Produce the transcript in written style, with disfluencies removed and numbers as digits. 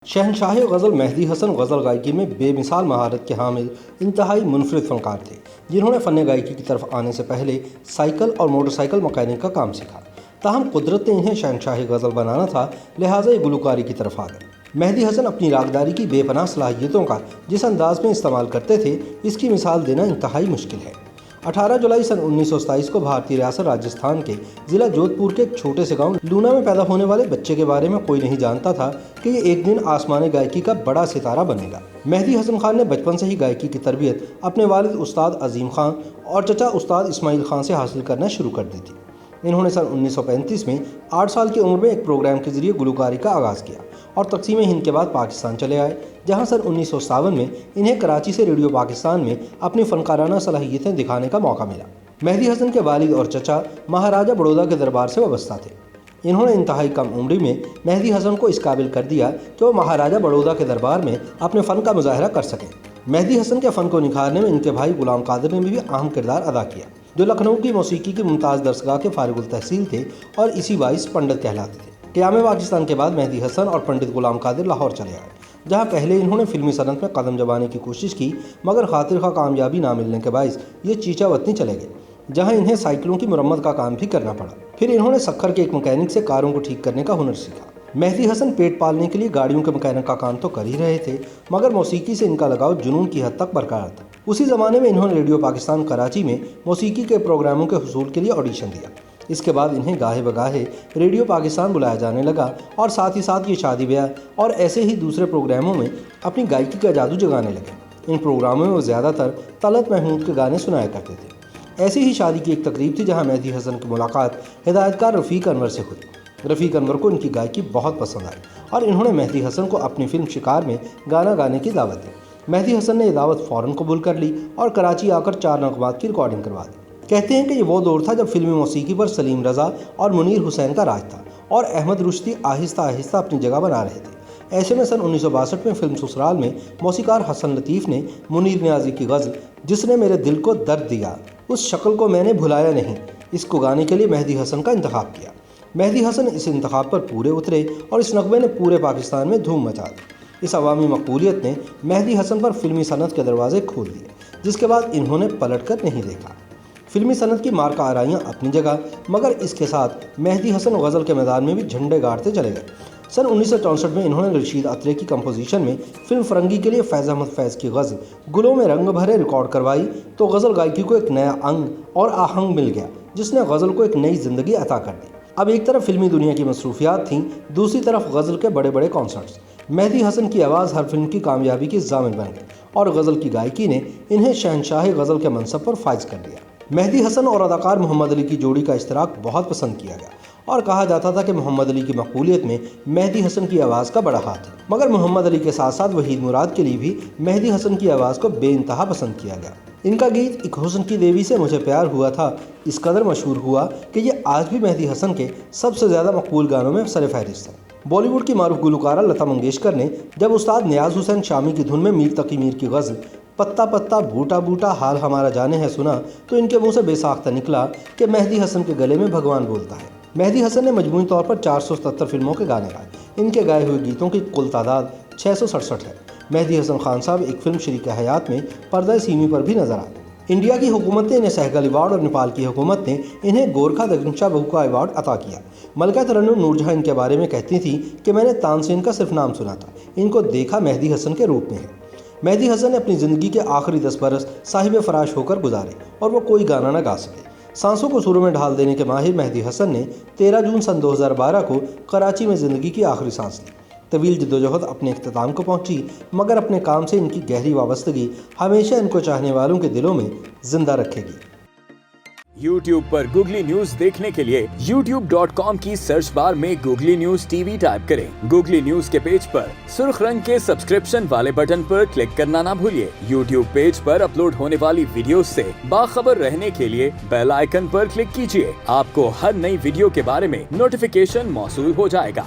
शहनशाह गज़ल मेहदी हसन गज़ल गायकी में बेमिसाल महारत के हामिल इंतहाई मुनफरिद फ़नकार थे, जिन्होंने फ़न गायकी की तरफ आने से पहले साइकिल और मोटरसाइकिल मैकेनिक का काम सीखा। ताहम कुदरत ने इन्हें शहनशाह गज़ल बनाना था, लिहाजा ये गुलकारी की तरफ आ गए। मेहदी हसन अपनी रागदारी की बेपनाह सलाहियतों का जिस अंदाज में इस्तेमाल करते थे, इसकी मिसाल देना इंतहाई मुश्किल है। 18 जुलाई सन 1927 को भारतीय रियासत राजस्थान के ज़िला जोधपुर के एक छोटे से गांव लूना में पैदा होने वाले बच्चे के बारे में कोई नहीं जानता था कि ये एक दिन आसमानी गायकी का बड़ा सितारा बनेगा। मेहदी हसन खान ने बचपन से ही गायकी की तरबियत अपने वालिद उस्ताद अजीम खान और चचा उस्ताद इस्माइल खान से हासिल करना शुरू कर दी थी। इन्होंने सन 1935 में 8 साल की उम्र में एक प्रोग्राम के जरिए गुलकारी का आगाज़ किया और तकसीम हिंद के बाद पाकिस्तान चले आए, जहां सन 1957 में इन्हें कराची से रेडियो पाकिस्तान में अपनी फ़नकाराना सलाहियतें दिखाने का मौका मिला। मेहदी हसन के वालिद और चचा महाराजा बड़ौदा के दरबार से वाबस्ता थे। इन्होंने इंतहाई कम उम्र में मेहदी हसन को इस काबिल कर दिया कि वो महाराजा बड़ौदा के दरबार में अपने फ़न का मुजाहरा कर सकें। मेहदी हसन के फ़न को निखारने में इनके भाई गुलाम कादिर ने भी अहम किरदार अदा किया, जो लखनऊ की मौसीकी की मुमताज़ दरसगाह के फारिगुल तहसील थे और इसी बाइस पंडित कहलाते थे। क़याम पाकिस्तान के बाद मेहदी हसन और पंडित गुलाम कादिर लाहौर चले आए, जहां पहले इन्होंने फिल्मी सनत में कदम जमाने की कोशिश की, मगर खातिर खा कामयाबी ना मिलने के बायस ये चीचा वतनी चले गए, जहां इन्हें साइकिलों की मुरम्मत का काम भी करना पड़ा। फिर इन्होंने सक्खर के एक मैकेनिक से कारों को ठीक करने का हुनर सीखा। मेहदी हसन पेट पालने के लिए गाड़ियों के मैकेनिक का काम तो कर ही रहे थे, मगर मौसीकी से इनका लगाव जुनून की हद तक बरकरार था। उसी ज़माने में इन्होंने रेडियो पाकिस्तान कराची में मौसीकी के प्रोग्रामों के हुसूल के लिए ऑडिशन दिया। इसके बाद इन्हें गाहे बगाहे रेडियो पाकिस्तान बुलाया जाने लगा और साथ ही साथ ये शादी ब्याह और ऐसे ही दूसरे प्रोग्रामों में अपनी गायकी का जादू जगाने लगे। इन प्रोग्रामों में वो ज़्यादातर तलत महमूद के गाने सुनाया करते थे। ऐसी ही शादी की एक तकरीब थी जहाँ मेहदी हसन की मुलाकात हिदायतकार रफ़ीक अनवर से हुई। रफ़ीक अनवर को इनकी गायकी बहुत पसंद आई और इन्होंने मेहदी हसन को अपनी फिल्म शिकार में गाना गाने की दावत दी। मेहदी हसन ने यह दावत फ़ौरन कबूल कर ली और कराची आकर 4 नगमात की रिकॉर्डिंग करवा दी। कहते हैं कि ये वो दौर था जब फिल्मी मौसीकी पर सलीम रज़ा और मुनीर हुसैन का राज था और अहमद रुश्ती आहिस्ता आहिस्ता अपनी जगह बना रहे थे। ऐसे में सन 1962 में फिल्म ससुराल में मौसीकार हसन लतीफ़ ने मुनीर नियाज़ी की गज़ल जिसने मेरे दिल को दर्द दिया, उस शक्ल को मैंने भुलाया नहीं, इसको गाने के लिए मेहदी हसन का इंतखाब किया। मेहदी हसन इस इंतखाब पर पूरे उतरे और इस नगमे ने पूरे पाकिस्तान में धूम मचा दी। इस अवामी मकबूलियत ने मेहदी हसन पर फिल्मी सनत के दरवाजे खोल दिए, जिसके बाद इन्होंने पलट कर नहीं देखा। फिल्मी सनत की मार्का आराइयाँ अपनी जगह, मगर इसके साथ मेहदी हसन गज़ल के मैदान में भी झंडे गाड़ते चले गए। सन 1964 में इन्होंने रशीद अत्रे की कंपोजिशन में फिल्म फरंगी के लिए फैज़ अहमद फैज़ की गज़ल गुलों में रंग भरे रिकॉर्ड करवाई, तो गज़ल गायकी को एक नया अंग और आहंग मिल गया, जिसने गज़ल को एक नई ज़िंदगी अता कर दी। अब एक तरफ फिल्मी दुनिया की मसरूफियात थीं, दूसरी तरफ गज़ल के बड़े बड़े कॉन्सर्ट्स। मेहदी हसन की आवाज़ हर फिल्म की कामयाबी की ज़ामिन बन गई और गज़ल की गायकी ने इन्हें शहनशाह गज़ल के मनसब पर फाइज कर दिया। मेहदी हसन और अदाकार मोहम्मद अली की जोड़ी का इश्तराक बहुत पसंद किया गया और कहा जाता था कि मोहम्मद अली की मकबूलियत में मेहदी हसन की आवाज़ का बड़ा हाथ है। मगर मोहम्मद अली के साथ साथ वहीद मुराद के लिए भी मेहदी हसन की आवाज़ को बेइंतहा पसंद किया गया। इनका गीत एक हुस्न की देवी से मुझे प्यार हुआ था इस कदर मशहूर हुआ कि ये आज भी मेहदी हसन के सबसे ज़्यादा मकबूल गानों में सर फहरिस्त है। बॉलीवुड की मारूफ गुलकारा लता मंगेशकर ने जब उस्ताद नियाज़ हुसैन शामी की धुन में मीर तकी मीर की गज़ल पत्ता पत्ता बूटा बूटा हाल हमारा जाने है सुना, तो इनके मुंह से बेसाख्ता निकला कि मेहदी हसन के गले में भगवान बोलता है। मेहदी हसन ने मजमूई तौर पर 477 फिल्मों के गाने गाए। इनके गाए हुए गीतों की कुल तादाद 667 है। मेहदी हसन खान साहब एक फिल्म शरीक हयात में पर्दा सीमी पर भी नजर आए। इंडिया की हुकूमत ने इन्हें सहगल अवार्ड और नेपाल की हुकूमत ने इन्हें गोरखा दगनशा बहू का अवार्ड अता किया। मलका तरन्नुम नूरजहां इनके बारे में कहती थी कि मैंने तानसेन का सिर्फ नाम सुना था, इनको देखा मेहदी हसन के रूप में है। मेहदी हसन ने अपनी ज़िंदगी के आखिरी 10 बरस साहिब फराश होकर गुजारे और वो कोई गाना न गा सके। सांसों को सुरों में ढाल देने के माहिर मेहदी हसन ने 13 जून सन 2012 को कराची में ज़िंदगी की आखिरी सांस ली। तवील जद्दोजहद अपने इख्तिताम को पहुंची, मगर अपने काम से इनकी गहरी वाबस्तगी हमेशा इनको चाहने वालों के दिलों में जिंदा रखेगी। YouTube पर गूगली न्यूज देखने के लिए youtube.com की सर्च बार में गूगली न्यूज टीवी टाइप करें। गूगली न्यूज के पेज पर सुर्ख रंग के सब्सक्रिप्शन वाले बटन पर क्लिक करना ना भूलिए। YouTube पेज पर अपलोड होने वाली वीडियोस से बाखबर रहने के लिए बेल आइकन पर क्लिक कीजिए। आपको हर नई वीडियो के बारे में नोटिफिकेशन मौसूल हो जाएगा।